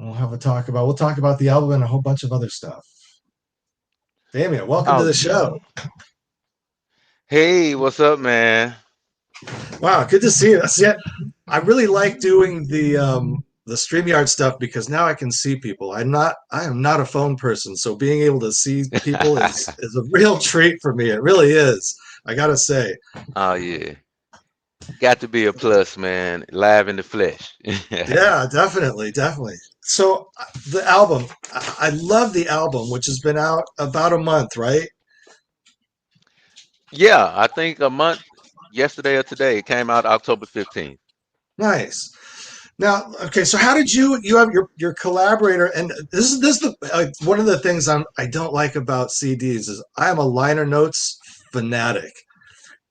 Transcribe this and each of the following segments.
We'll talk about the album and a whole bunch of other stuff. Damion, welcome to Oh the yeah. show. Hey, what's up, man? Wow, good to see you. I really like doing the StreamYard stuff because now I can see people. I am not a phone person, so being able to see people is a real treat for me. It really is. I gotta say. Oh yeah. Got to be a plus, man. Live in the flesh. Yeah, definitely, definitely. So the album, I love the album, which has been out about a month, right? Yeah, I think a month yesterday or today. It came out October 15th. Nice. Now, okay, so how did you have your collaborator? And this is the one of the things I don't like about CDs is I am a liner notes fanatic,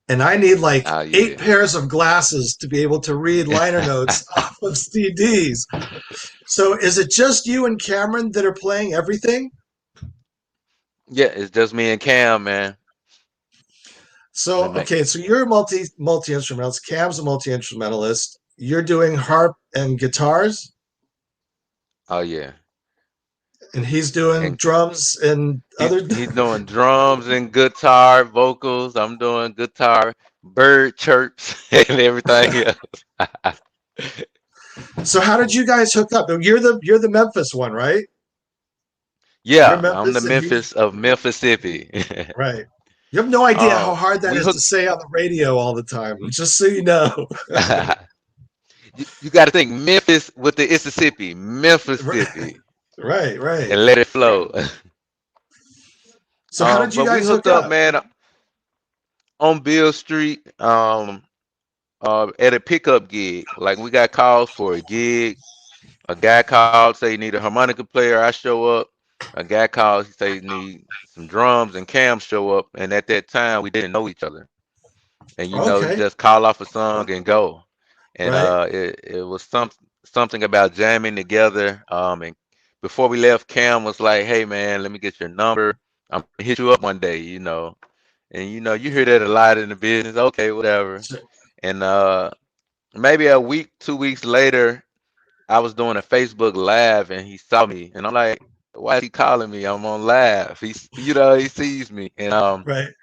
and I need like Oh eight yeah. pairs of glasses to be able to read liner notes off of CDs. So, is it just you and Cameron that are playing everything? Yeah, it's just me and Cam, man. We So, make okay, so you're a multi instrumentalist. Cam's a multi instrumentalist. You're doing harp and guitars, oh yeah. and he's doing And drums and he other. he's doing drums and guitar, vocals. I'm doing guitar, bird chirps, and everything else. So how did you guys hook up? You're the Memphis one, right? You're Yeah, I'm the Memphis and he's Memphis of Memphissippi. right. You have no idea how um, hard that we is to hooked. say on the radio all the time. Just so you know. You got to think Memphis with the Mississippi, Memphissippi, Right, right. and let it flow. So how did you But we guys hook hooked up, up? man, on Bill Street, at a pickup gig. Like we got calls for a gig. A guy called, say he need a harmonica player. I show up. A guy calls, he say he need some drums, and Cam show up. And at that time, we didn't know each other. And you Okay. just call off a song and go. And Right. it was something about jamming together. And before we left, Cam was like, "Hey man, let me get your number. I'm gonna hit you up one day." And you hear that a lot in the business. Okay, whatever. So- And maybe a week, 2 weeks later, I was doing a Facebook live, and he saw me, and I'm like, "Why is he calling me? I'm on live." He sees me, and Right.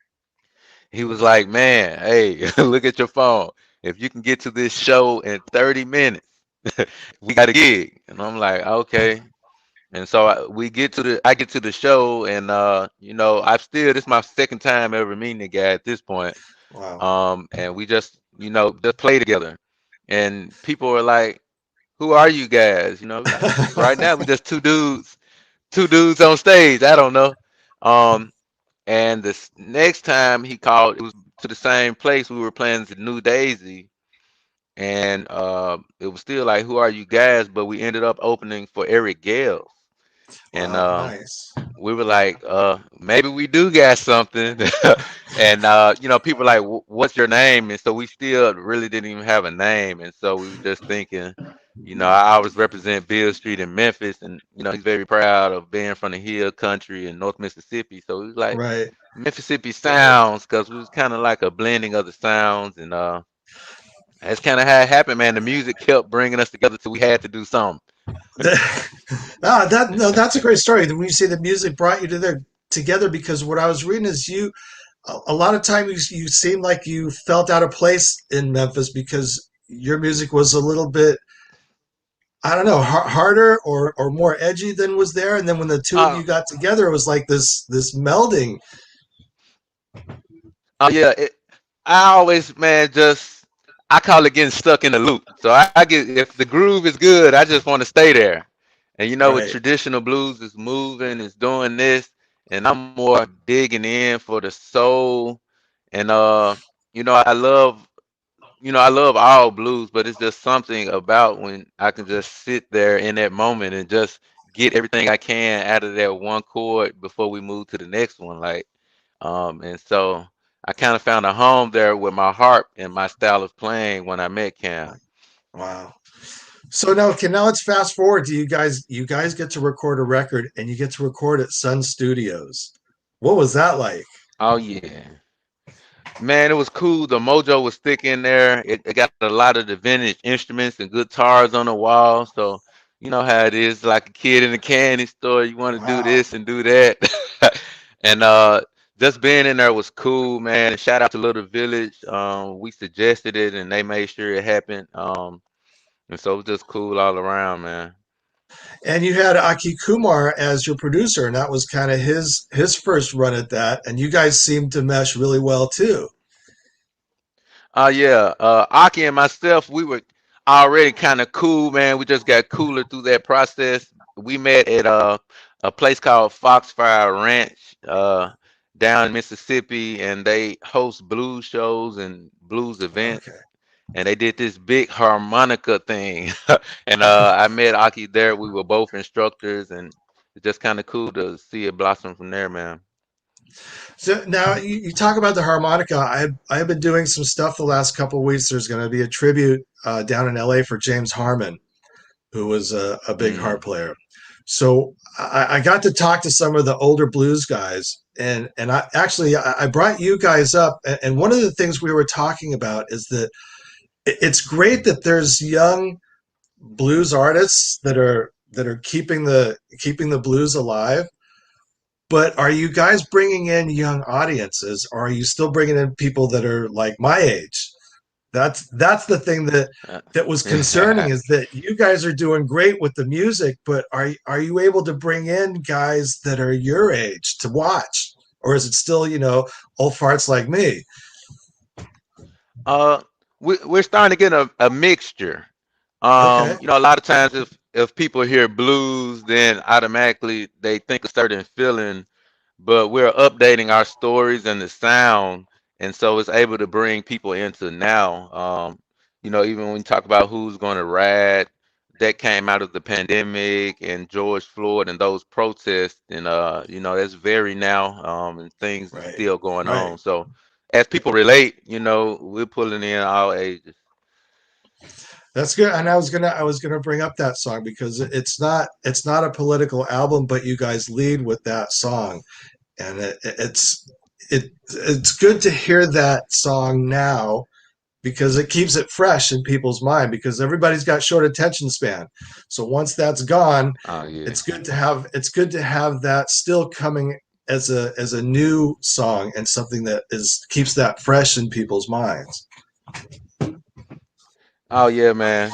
he was like, "Man, hey, look at your phone. If you can get to this show in 30 minutes, we got a gig." And I'm like, "Okay." And so I get to the show, and I've still this is my second time ever meeting the guy at this point. Wow. And we just play together. And people are like, "Who are you guys?" Right now we just two dudes on stage. I don't know. Um, and this next time he called, it was to the same place we were playing the New Daisy, and it was still like, "Who are you guys?" But we ended up opening for Eric Gales, and Wow. Nice. we were like, maybe we do got something. And people like, "What's your name?" And so we still really didn't even have a name, and so we were just thinking. I always represent Bill Street in Memphis, and he's very proud of being from the Hill Country in North Mississippi. So we was like Right. Mississippi Sounds, because we was kind of like a blending of the sounds, and that's kind of how it happened, man. The music kept bringing us together, so we had to do something. That no, that's a great story. When you say the music brought you to there together, because what I was reading is a lot of times you seem like you felt out of place in Memphis because your music was a little bit, I don't know, harder or more edgy than was there. And then when the two of Uh, you got together, it was like this melding. yeah, I always, man, just I call it getting stuck in the loop. So I get if the groove is good, I just want to stay there. And with Right. traditional blues, it's moving, it's doing this, and I'm more digging in for the soul. And I love all blues, but it's just something about when I can just sit there in that moment and just get everything I can out of that one chord before we move to the next one. Like, and so I kind of found a home there with my harp and my style of playing when I met Cam. Wow. So now let's fast forward to you guys get to record a record and you get to record at Sun Studios. What was that like? Oh yeah, man, it was cool. The mojo was thick in there. It got a lot of the vintage instruments and guitars on the wall. So You know how it is, like a kid in a candy store. You want to do Wow. this and do that, and just being in there was cool, man. And shout out to Little Village. We suggested it, and they made sure it happened. And so it was just cool all around, man. And you had Aki Kumar as your producer, and that was kind of his first run at that. And you guys seemed to mesh really well too. Yeah, Aki and myself, we were already kind of cool, man. We just got cooler through that process. We met at a place called Foxfire Ranch down in Mississippi, and they host blues shows and blues events. Okay. And they did this big harmonica thing, and I met Aki there. We were both instructors, and it's just kind of cool to see it blossom from there, man. So now you talk about the harmonica. I've been doing some stuff the last couple of weeks. There's going to be a tribute down in LA for James Harmon, who was a big harp Mm, player. So I got to talk to some of the older blues guys, and I brought you guys up. And one of the things we were talking about is that it's great that there's young blues artists that are keeping the blues alive. But are you guys bringing in young audiences, or are you still bringing in people that are like my age? That's the thing uh, that was concerning, is that you guys are doing great with the music, but are you able to bring in guys that are your age to watch, or is it still old farts like me? uh, we're starting to get a mixture. Okay, A lot of times if people hear blues, then automatically they think a certain feeling, but we're updating our stories and the sound, and so it's able to bring people into now. Even when we talk about who's going to ride, that came out of the pandemic and George Floyd and those protests, and that's very now, and things is right, still going right. on. So as people relate, we're pulling in all ages. That's good. And I was gonna bring up that song because it's not a political album, but you guys lead with that song, and it's good to hear that song now because it keeps it fresh in people's mind because everybody's got short attention span. So once that's gone, Oh yeah. it's good to have that still coming as a new song and something that is keeps that fresh in people's minds. Oh yeah, man.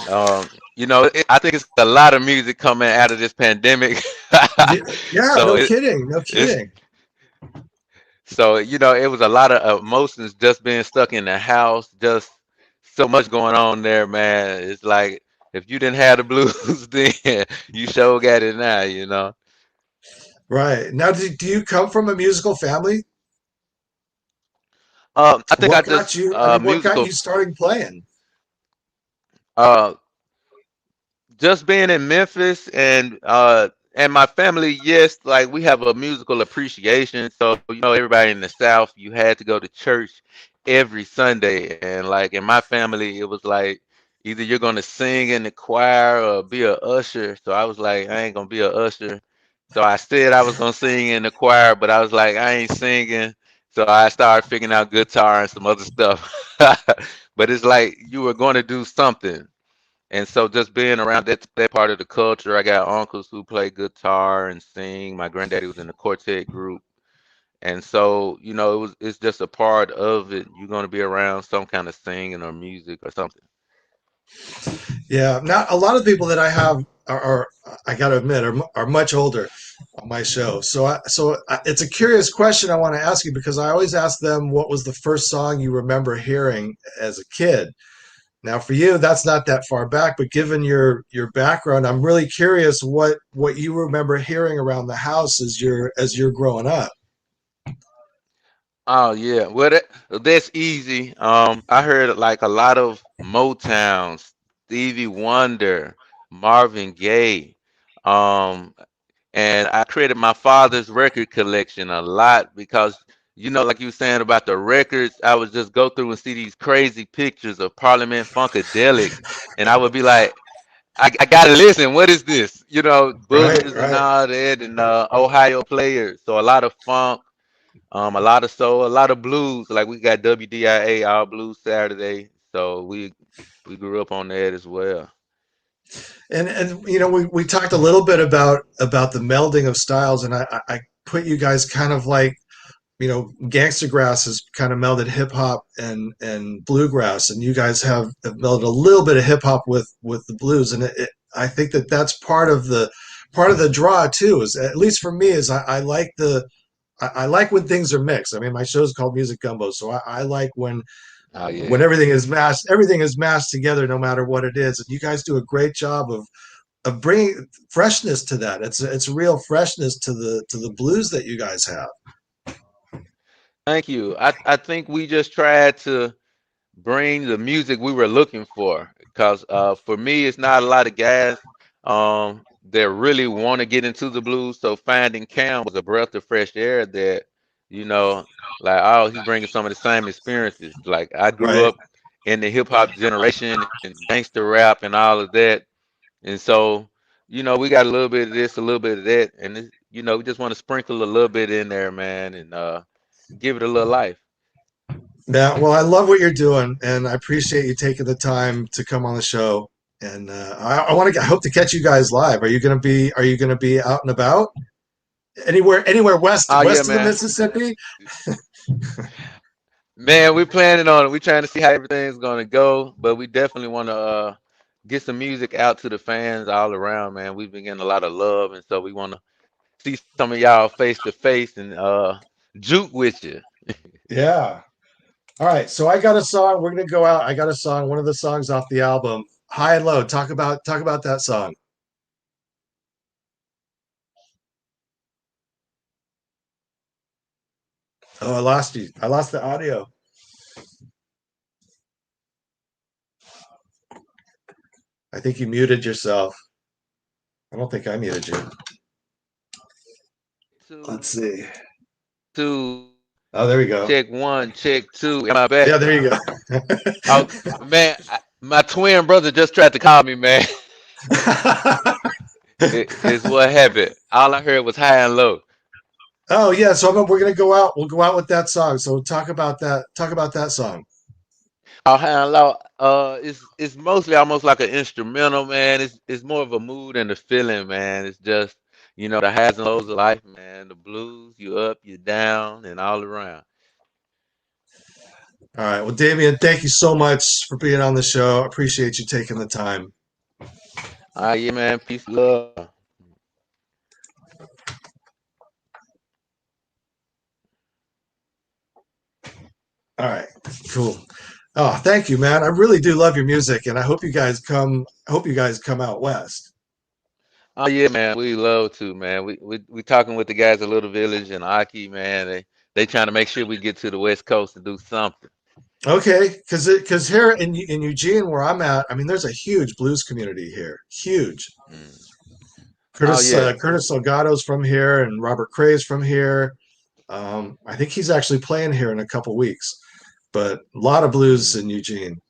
I think it's a lot of music coming out of this pandemic. Yeah, yeah, so no it kidding, no it's kidding. it was a lot of emotions just being stuck in the house, just so much going on there, man. It's like if you didn't have the blues then you sure got it now. Right. Now, do you come from a musical family? I think I What got just you? I mean, what got musical you starting playing? uh just being in Memphis and my family, yes, like we have a musical appreciation. So everybody in the South, you had to go to church every Sunday, and like in my family, it was like either you're gonna sing in the choir or be a usher. So I was like, I ain't gonna be a usher. So I said I was gonna sing in the choir, but I was like, I ain't singing. So I started figuring out guitar and some other stuff. But it's like you were going to do something. And so just being around that part of the culture, I got uncles who play guitar and sing. My granddaddy was in the quartet group. And so, it's just a part of it. You're going to be around some kind of singing or music or something. Yeah, not a lot of people that I have are I got to admit, are much older on my show. It's a curious question I want to ask you because I always ask them what was the first song you remember hearing as a kid. Now, for you, that's not that far back, but given your background, I'm really curious what you remember hearing around the house as you're growing up. Oh yeah, well that's easy. I heard like a lot of Motown, Stevie Wonder, Marvin Gaye. Um, and I created my father's record collection a lot because like you were saying about the records, I would just go through and see these crazy pictures of Parliament Funkadelic, and I would be like, I gotta listen. What is this? Right, Buzzers and right. all that, and Ohio players. So a lot of funk, a lot of soul, a lot of blues. Like we got WDIA All Blues Saturday, so we grew up on that as well. And you know, we talked a little bit about the melding of styles, and I put you guys kind of like, you know, gangster grass has kind of melded hip hop and bluegrass, and you guys have melded a little bit of hip hop with the blues, and I think that that's part of the draw too. Is at least for me is I like I like when things are mixed. I mean, my show is called Music Gumbo, so I like Oh when yeah. everything is mashed together, no matter what it is. And you guys do a great job of bringing freshness to that. It's real freshness to the blues that you guys have. Thank you. I think we just tried to bring the music we were looking for. Because for me, it's not a lot of guys that really want to get into the blues. So finding Cam was a breath of fresh air that, you know, like, oh, he's bringing some of the same experiences. Like, I grew Right. up in the hip hop generation and gangster rap and all of that. And so, we got a little bit of this, a little bit of that. And, we just want to sprinkle a little bit in there, man, and give it a little life. Yeah. Well, I love what you're doing, and I appreciate you taking the time to come on the show. And I want to. I hope to catch you guys live. Are you going to be? Are you going to be out and about anywhere Oh, yeah, west of the man. Mississippi? Man, we're planning on it. We're trying to see how everything's gonna go, but we definitely want to get some music out to the fans all around, man. We've been getting a lot of love, and so we want to see some of y'all face to face and juke with you. Yeah. All right. So I got a song. We're going to go out. I got a song. One of the songs off the album, High and Low. Talk about that song. Oh, I lost you. I lost the audio. I think you muted yourself. I don't think I muted you. Two, Let's see. two, Oh, there we go. check one, check two. Am I back? Yeah, there you go. Oh man, my twin brother just tried to call me, man. It's what happened. All I heard was high and low. Oh yeah, so we're gonna go out. We'll go out with that song. So talk about that. Talk about that song. Oh, high and low. It's mostly almost like an instrumental, man. It's more of a mood and a feeling, man. It's just the highs and lows of life, man. The blues, you up, you down, and all around. All right. Well, Damian, thank you so much for being on the show. I appreciate you taking the time. Ah, yeah, man. Peace, love. All right. Cool. Oh, thank you, man. I really do love your music, and I hope you guys come. I hope you guys come out west. Oh yeah, man. We love to, man. We talking with the guys at Little Village and Aki, man. They trying to make sure we get to the West Coast and do something. Okay, because here in Eugene, where I'm at, I mean, there's a huge blues community here. Huge. Mm. Oh yeah. Curtis Salgado's from here, and Robert Cray's from here. I think he's actually playing here in a couple weeks. But a lot of blues Mm. in Eugene.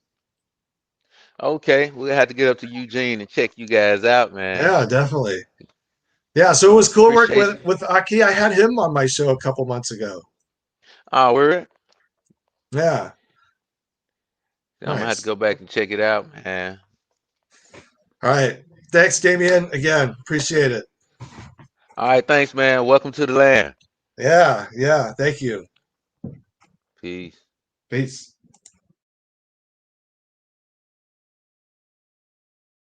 Okay, we'll have to get up to Eugene and check you guys out, man. Yeah, definitely. Yeah, so it was cool work Appreciate you. with Aki. I had him on my show a couple months ago. Oh, we're Yeah, I'm gonna have to nice. go back and check it out, man. All right. Thanks, Damien. Again, appreciate it. All right, thanks, man. Welcome to the land. Yeah, yeah. Thank you. Peace. Peace.